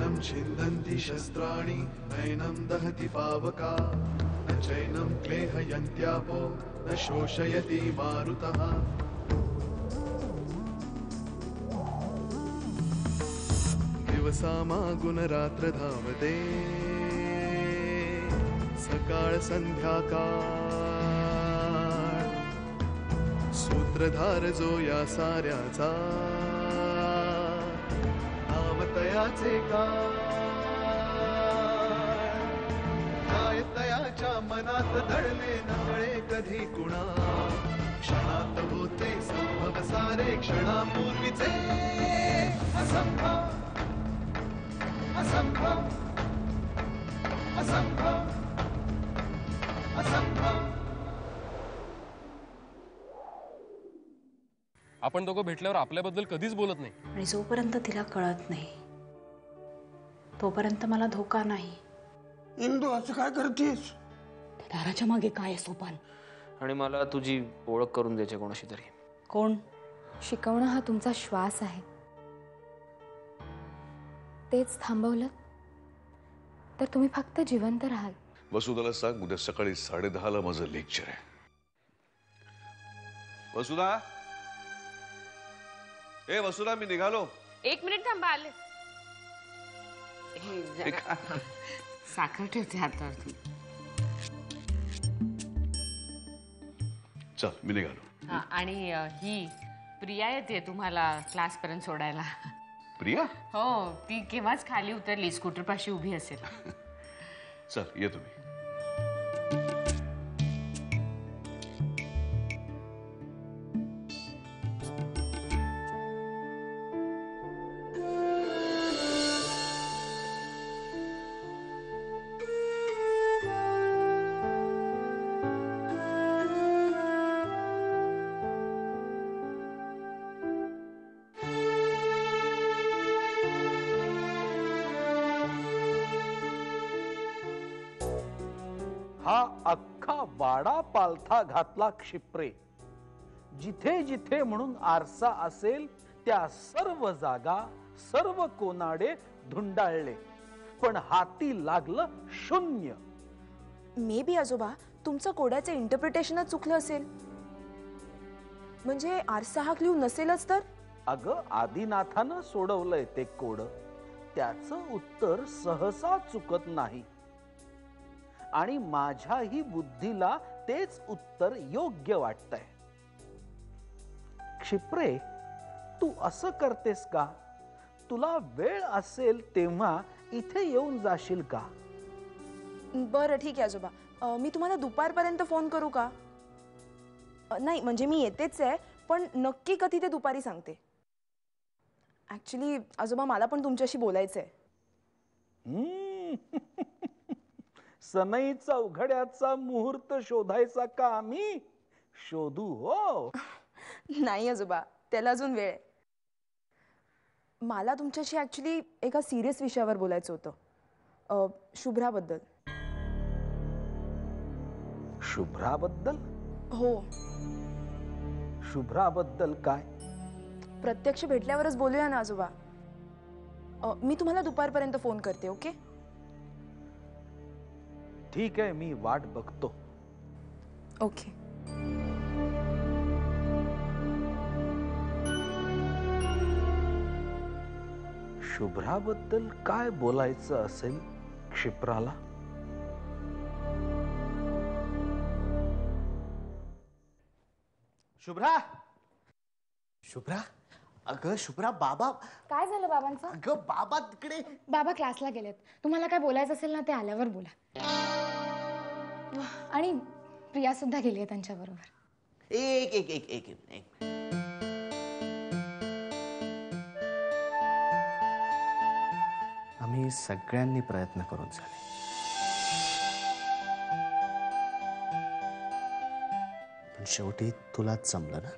नैनं छिन्दन्ति शस्त्राणि नैनं दहति पावका न चैनं क्लेहयन्त्यापो न शोषयति मारुतः दिवसामागुणरात्र धावते सकाळ संध्याकाळ सूत्रधार जो या साऱ्याचा नामतयाचे काय तयाच्या मनात दडले नकळे कधी कुणा क्षणात होते संभव सारे क्षणापूर्वीचे असंभव असंभव असंभव असंभव. आपण दोघं भेटल्यावर आपल्याबद्दल कधीच बोलत नाही आणि जोपर्यंत तिला कळत नाही तोपर्यंत मला धोका नाही. इंदू असं काय करतेस? दाराच्या मागे काय आहे सोपान? आणि मला तुझी ओळख करून द्यायची कोणाशी तरी. कोण? शिकवणं हा तुमचा श्वास आहे. तेच थांबवलं तर तुम्ही फक्त जिवंत राहाल. वसुधाला सांग उद्या सकाळी 10:30 माझं लेक्चर आहे. वसुधा, ए वसुधा, मी निघालो. 1 मिनिट थांबा, आले. साखर ठेवते हातावरती. चल मी निघालो. आणि ही प्रिया येते तुम्हाला क्लास पर्यंत सोडायला. प्रिया? हो, ती केव्हाच खाली उतरली, स्कूटर पाशी उभी असेल. चल ये तुम्ही. हा अख्खा वाडा पालथा घातला क्षिप्रे. जिथे जिथे म्हणून आरसा असेल त्या सर्व जागा सर्व कोनाडे धुंडाळले, पण हाती लागलं शून्य. मे बी आजोबा तुमचं कोड्याचं इंटरप्रिटेशनच चुकलं असेल. म्हणजे आरसा हा क्ल्यू नसेलच तर? अगं आदिनाथानं सोडवलंय ते कोड. त्याचं उत्तर सहसा चुकत नाही आणि माझ्याही बुद्धीला तेच उत्तर योग्य वाटतंय. क्षिप्रे, तू असं करतेस का? तुला वेळ असेल तेव्हा इथे येऊन जाशील का? बरं ठीक आहे आजोबा, मी तुम्हाला दुपारपर्यंत फोन करू का? नाही म्हणजे मी येतेच आहे, पण नक्की कधी ते दुपारी सांगते. ऍक्च्युली आजोबा मला पण तुमच्याशी बोलायचंय. सनईचा उघड्याचा मुहूर्त शोधायचा का आम्ही? शोधू हो. नाही आजोबा, त्याला अजून वेळ आहे. मला तुमच्याशी ऍक्च्युली एका सिरियस विषयावर बोलायचं होतं, शुभ्राबद्दल. शुभ्राबद्दल? हो. शुभ्राबद्दल काय? प्रत्यक्ष भेटल्यावरच बोलूया ना आजोबा. मी तुम्हाला दुपारपर्यंत फोन करते. ओके? ठीक आहे, मी वाट बघतो. ओके. शुभ्राबद्दल काय बोलायचं असेल क्षिप्राला? शुभ्रा, शुभ्रा, अगं शुभ्रा, बाबा. काय झालं बाबांचं? अगं बाबा तिकडे. बाबा क्लासला गेलेत. तुम्हाला काय बोलायचं असेल ना ते आल्यावर बोला. आणि प्रिया सुद्धा गेली आहे त्यांच्या बरोबर. एक एक एक एक एक आम्ही सगळ्यांनी प्रयत्न करून झाले, पण शेवटी तुलाच जमलं ना.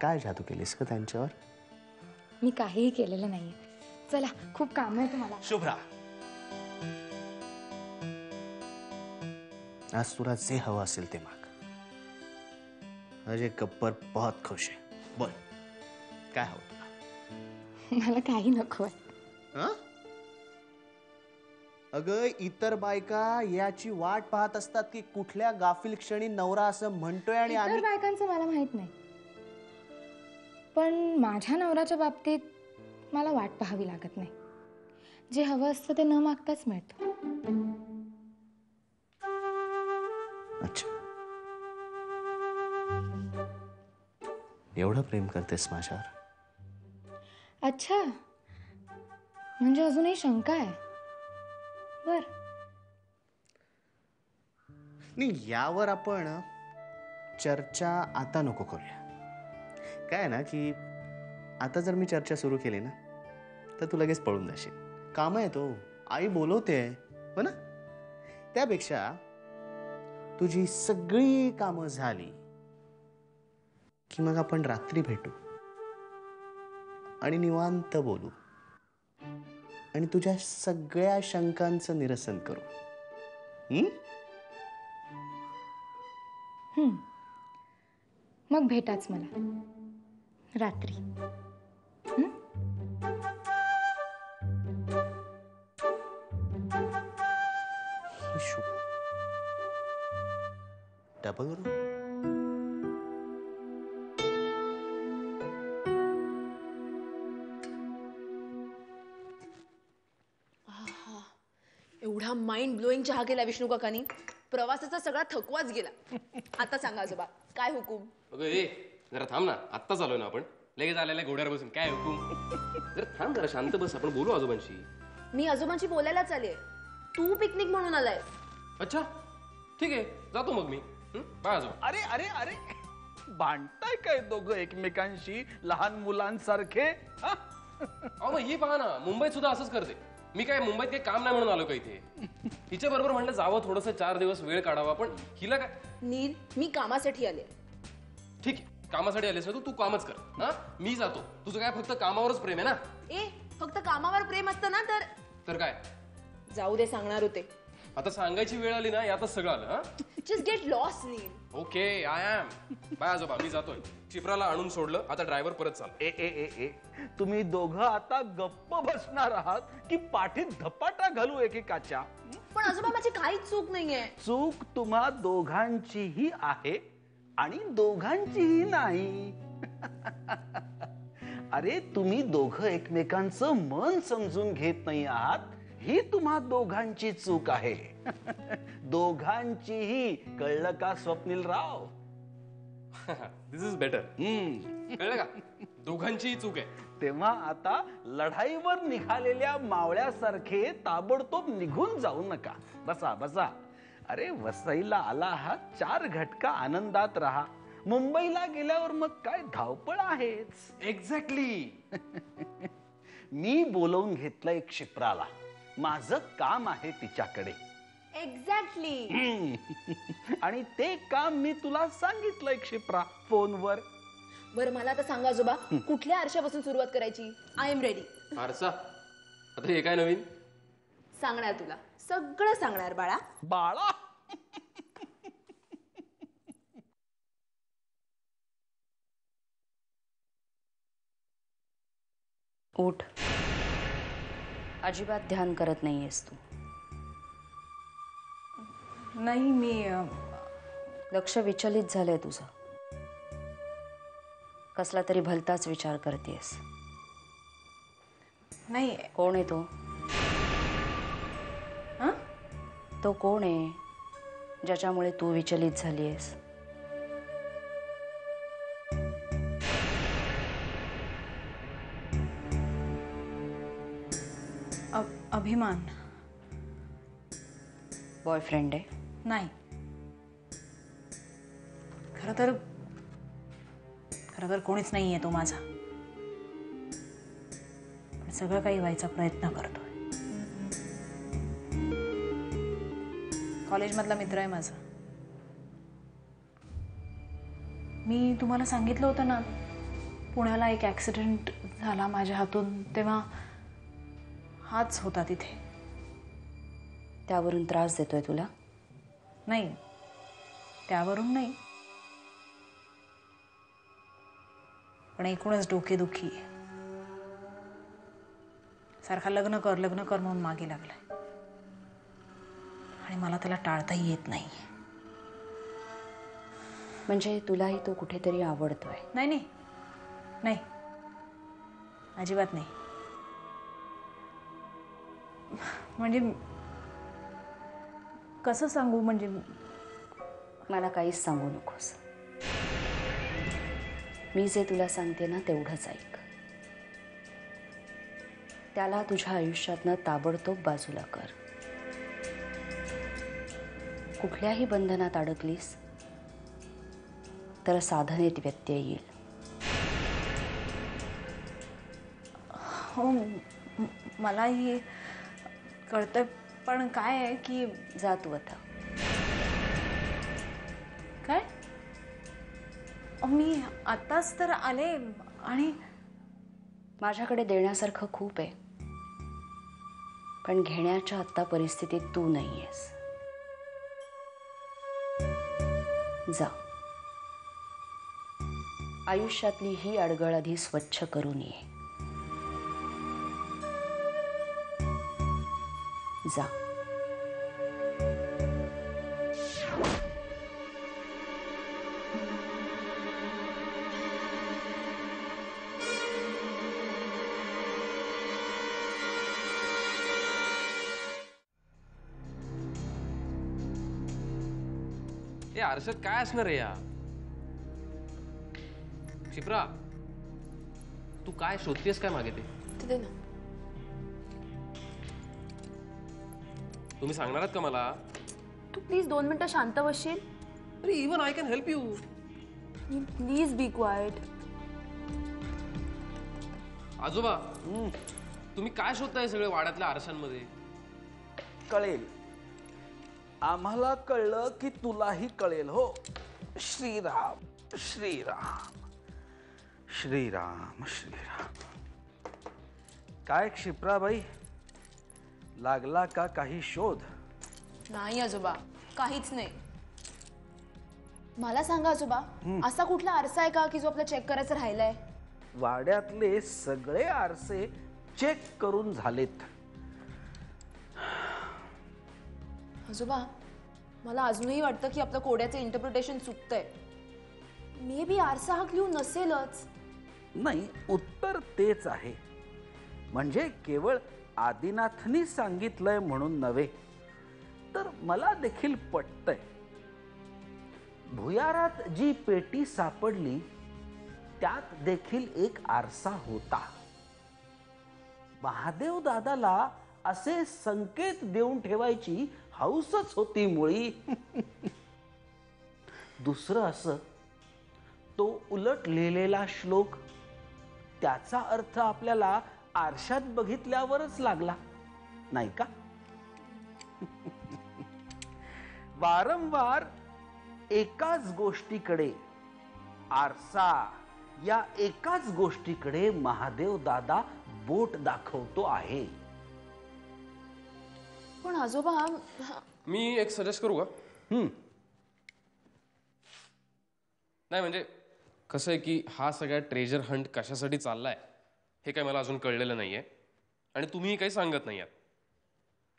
काय जादू केलीस का त्यांच्यावर? मी काहीही केलेलं नाहीये. चला, खूप काम आहे तुम्हाला. शुभ्रा, आज तुला जे हवं असेल ते माग. अजय गब्बर बहुत खुश है. बोल, काय हवं तुला? मला काही नको आहे. हं? अगं, इतर बायका याची वाट पाहत असतात की कुठल्या गाफील क्षणी नवरा असं म्हणतोय आणि इतर आम्ही बायकांचं मला माहित नाही, पण माझ्या नवऱ्याच्या बाबतीत मला वाट पाहावी लागत नाही. जे हवं असतं ते न मागताच मिळतं. अच्छा, एवढं प्रेम करतेस माझ्यावर? अच्छा, म्हणजे अजूनही शंका आहे. बर, नाही, यावर आपण चर्चा आता नको करूया. काय आहे ना की आता जर मी चर्चा सुरू केली ना तर तू लगेच पळून जाशील. काम आहे तो, आई बोलवते, हो ना? त्यापेक्षा तुझी सगळी कामं झाली की मग आपण रात्री भेटू आणि निवांत बोलू आणि तुझ्या सगळ्या शंकांचं निरसन करू. मग भेटाच मला रात्री. डबल एवढा माइंड ब्लोईंग चहा केला विष्णू काकांनी, प्रवासाचा सगळा थकवाच गेला. आता सांगा आजोबा, काय हुकूम? अगं ए, जरा थांब ना, आत्ताच आलोय ना आपण. लगेच आलेल्या घोड्यावर बसून काय हुकूम? जरा थांब, जरा शांत बस, आपण बोलू आजोबांशी. मी आजोबांशी बोलायलाच आले. तू पिकनिक म्हणून आलाय. अच्छा, ठीक आहे, जातो मग मी. बाय आजोबा. अरे अरे अरे, भांडताय काय दोघं एकमेकांशी लहान मुलांसारखे? हा? अहो मग ही पहा ना, मुंबईत सुद्धा असंच करते. मी काय मुंबईत काही काम नाही म्हणून आलो का इथे? तिच्या बरोबर म्हणलं जावं, थोडंसं 4 दिवस वेळ काढावा, पण हिला काय? नील, मी कामासाठी आले. ठीक आहे, कामासाठी आलेस ना तू कामच कर. हा, मी जातो. तुझं काय फक्त कामावरच प्रेम आहे ना? ए, फक्त कामावर प्रेम असतं ना तर काय? जाऊ दे, सांगणार होते. आता सांगायची वेळ आली ना, यातच सगळं आलं. हा, just get lost Neel. Okay, I am. Bye आजोबा, मी जातोय. चिपराला आणून सोडलं, आता ड्रायव्हर परत चाल. ए ए ए ए, तुम्ही दोघं आता गप्प बसणार आहात की पाठीत धपाटा घालू एकेकाच्या? पण आजोबा, माझी काहीच चूक नाहीये. चूक तुम्हा दोघांचीही आहे आणि दोघांचीही नाही. अरे, तुम्ही दोघं एकमेकांचं मन समजून घेत नाही आहात, ही तुम्हा दोघांची चूक आहे. दोघांचीही. कळलं का स्वप्नील राव? दिस इज बेटर. कळलं का? दोघांचीही चूक आहे. तेव्हा आता लढाईवर निघालेल्या मावळ्यासारखे ताबडतोब निघून जाऊ नका. बसा बसा. अरे, वसईला आला आहात, 4 घटका आनंदात राहा. मुंबईला गेल्यावर मग काय धावपळ आहेच. एक्झॅक्टली. मी बोलवून घेतलंय क्षिप्राला. माझं काम आहे तिच्याकडे. एक्झॅक्टली. आणि ते काम मी तुला सांगितलंय क्षिप्रा, फोनवर. बरं, मला आता सांगा आजोबा, कुठल्या आरशापासून सुरुवात करायची? I am ready. फारसा. आता हे काय नवीन? सांगणार तुला, सगळं सांगणार बाळा. बाळा, उठ. अजिबात ध्यान करत नाहीयेस तू. नाही, मी लक्ष विचलित झालंय तुझं. कसला तरी भलताच विचार करतेस. नाही. कोण आहे तो? हा? तो कोण आहे ज्याच्यामुळे तू विचलित झालीयस? अभिमान. बॉयफ्रेंड आहे? नाही. खरं तर कोणीच नाहीये तो माझा. पण सगळं काही व्हायचा प्रयत्न करतोय. कॉलेजमधला मित्र आहे माझा. मी तुम्हाला सांगितलं होतं ना, पुण्याला एक ॲक्सिडेंट झाला माझ्या हातून, तेव्हा हाच होता तिथे. त्यावरून त्रास देतोय तुला? नाही, त्यावरून नाही. पण एकूणच डोकेदुखी आहे. सारखा लग्न कर म्हणून मागे लागलाय आणि मला त्याला टाळताही येत नाही. म्हणजे तुलाही तो कुठेतरी आवडतोय? नाही नाही नाही, अजिबात नाही. म्हणजे कसं सांगू, म्हणजे मला काहीच सांगू नकोस. मी जे तुला सांगते ना तेवढंच ऐक. त्याला तुझ्या आयुष्यातनं ताबडतोब बाजूला कर. कुठल्याही बंधनात अडकलीस तर साधनेत व्यत्यय येईल. हो, मलाही कळतंय, पण काय आहे की जा तू आता. काय? मी आत्ताच तर आले आणि माझ्याकडे देण्यासारखं खूप आहे, पण घेण्याच्या आत्ता परिस्थितीत तू नाहीयेस. जा. आयुष्यातली ही अडगळ आधी स्वच्छ करून ये. जा. ए आरशात काय असणार आहे या? शिप्रा, तू काय शोधतेस काय मागे ते? तिथे ना. तुम्ही सांगणार आहात का मला? तू प्लीज 2 मिनिटं शांत बसशील? अरे even I can help you. Please be quite. आजोबा, तुम्ही काय शोधताय सगळे वाड्यातल्या आरशांमध्ये? कळेल, आम्हाला कळलं की तुलाही कळेल. हो, श्रीराम श्रीराम श्रीराम श्रीराम. काय क्षिप्राबाई, लागला का काही शोध? नाही आजोबा, काहीच नाही. मला सांगा आजोबा, असा कुठला आरसा आहे का की जो आपला चेक करायचा राहिलाय? वाड्यातले सगळे आरसे चेक करून झालेत. आजोबा, मला अजूनही वाटतं की आपलं कोड्याचं इंटरप्रिटेशन चुकतंय. मे बी आरसा हा क्ल्यू नसेलच. नाही, उत्तर तेच आहे. म्हणजे केवळ आदिनाथनी सांगितलंय म्हणून नव्हे, तर मला देखील पटतंय. भुयारात जी पेटी सापडली त्यात देखील एक आरसा होता. महादेव दादाला असे संकेत देऊन ठेवायची हौसच होती मुळी. दुसरं असं, तो उलट लिहिलेला श्लोक, त्याचा अर्थ आपल्याला आरशात बघितल्यावरच लागला नाही का? वारंवार एकाच गोष्टीकडे, आरसा या एकाच गोष्टीकडे महादेव दादा बोट दाखवतो आहे. पण आजोबा, मी एक सजेस्ट करू का? नाही म्हणजे कसं आहे की हा सगळा ट्रेजर हंट कशासाठी चाललाय हे काय मला अजून कळलेलं नाहीये आणि तुम्ही काही सांगत नाही आहात.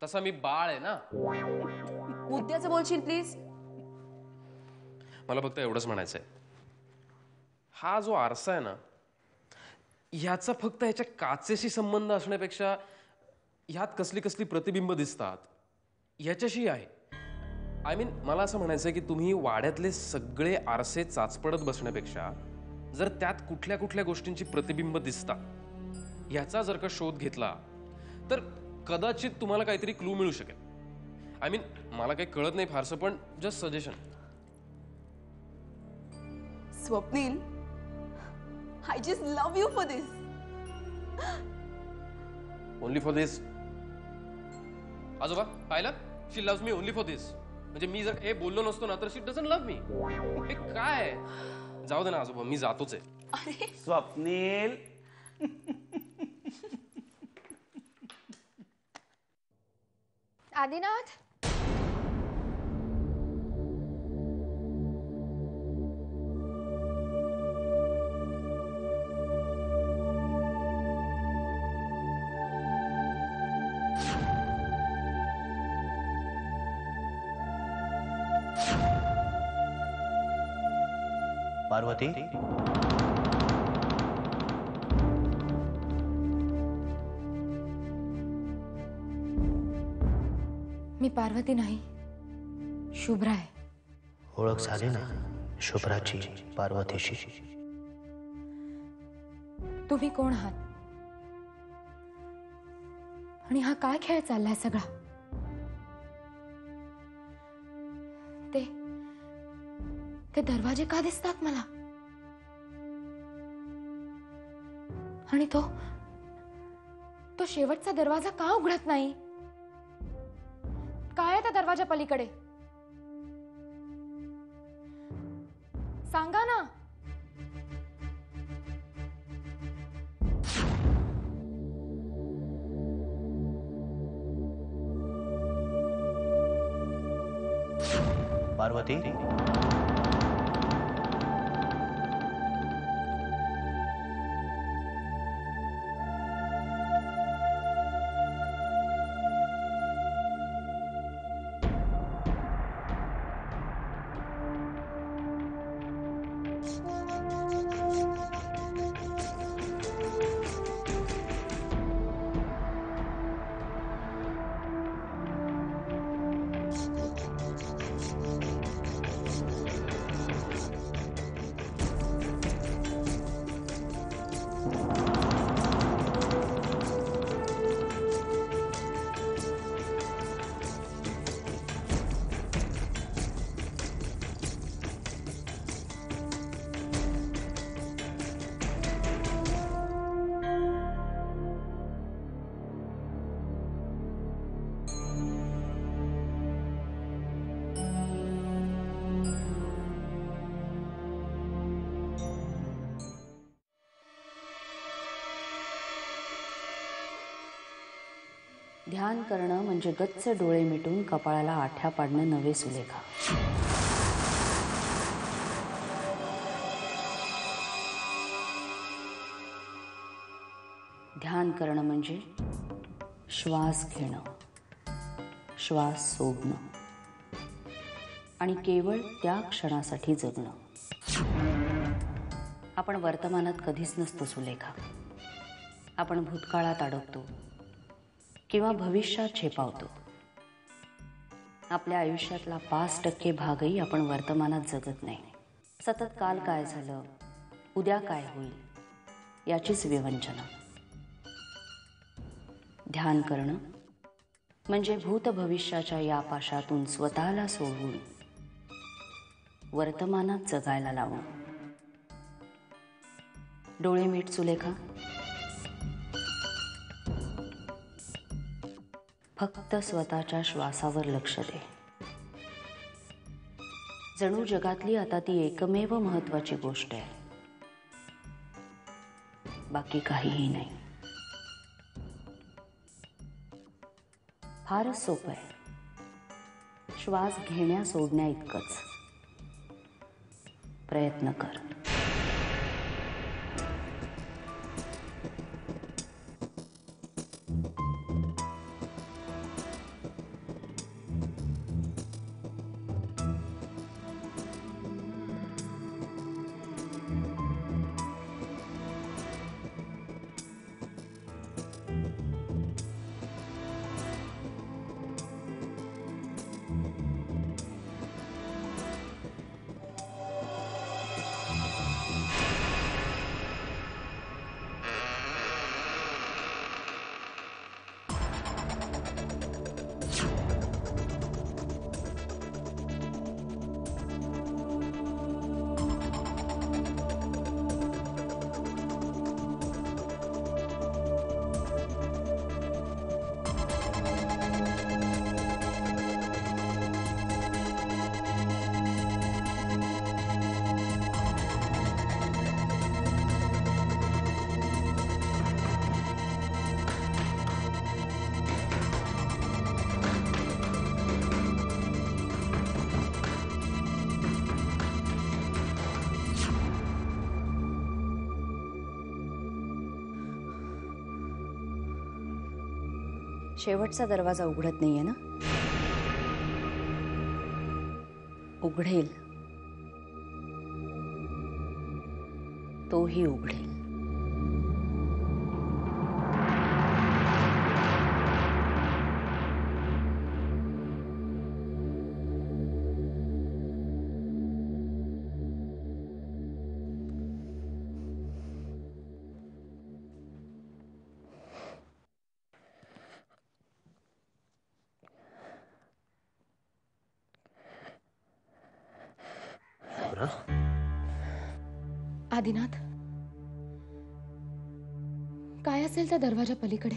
तसा मी बाळ आहे ना. मुद्द्याचं बोलशील प्लीज? मला फक्त एवढंच म्हणायचंय, हा जो आरसा आहे ना, ह्याचा फक्त ह्याच्या काचेशी संबंध असण्यापेक्षा ह्यात कसली कसली प्रतिबिंब दिसतात ह्याच्याशी आहे. आय मीन, मला असं म्हणायचंय की तुम्ही वाड्यातले सगळे आरसे चाचपडत बसण्यापेक्षा जर त्यात कुठल्या कुठल्या गोष्टींची प्रतिबिंब दिसतात ह्याचा जर का शोध घेतला तर कदाचित तुम्हाला काहीतरी क्लू मिळू शकेल. आय मीन, मला काही कळत नाही फारसं, पण just suggestion. Swapnil, I just love you for this. Only for this? आजोबा पाहिलं, she love me only for this. म्हणजे मी जर हे बोललो नसतो ना तर शी डझंट लव्ह मी. हे काय? जाऊ दे ना आजोबा, मी जातोच आहे. स्वप्नील, आदिनाथ, पार्वती, मी पार्वती नाही, शुभ्रा आहे. ओळख झाली ना शुभ्राची पार्वतीशी? तुम्ही कोण आहात आणि हा काय खेळ चाललाय सगळा? ते दरवाजे का दिसतात मला? आणि तो शेवटचा दरवाजा का उघडत नाही? काय आहे त्या दरवाजा पलीकडे? सांगा ना. पार्वती, ध्यान करणं म्हणजे गच्च डोळे मिटून कपाळाला आठ्या पाडणं नव्हे सुलेखा. ध्यान करणं म्हणजे श्वास घेणं, श्वास सोडणं आणि केवळ त्या क्षणासाठी जगणं. आपण वर्तमानात कधीच नसतो सुलेखा. आपण भूतकाळात अडकतो किंवा भविष्यात झेपावतो. आपल्या आयुष्यातला 5% भागही आपण वर्तमानात जगत नाही. सतत काल काय झालं, उद्या काय होईल याचीच विवंचना. ध्यान करणं म्हणजे भूत भविष्याच्या या पाशातून स्वतःला सोडवून वर्तमानात जगायला लावणं. डोळे मीट सुलेखा. फक्त स्वतःच्या श्वासावर लक्ष दे. जणू जगातली आता ती एकमेव महत्वाची गोष्ट आहे. बाकी काहीही नाही. फारच सोपं आहे. श्वास घेण्या सोडण्या इतकंच. प्रयत्न कर. शेवटचा दरवाजा उघडत नाहीये ना? उघडेल, तोही उघडेल. आदिनाथ, काय असेल त्या दरवाजा पलीकडे?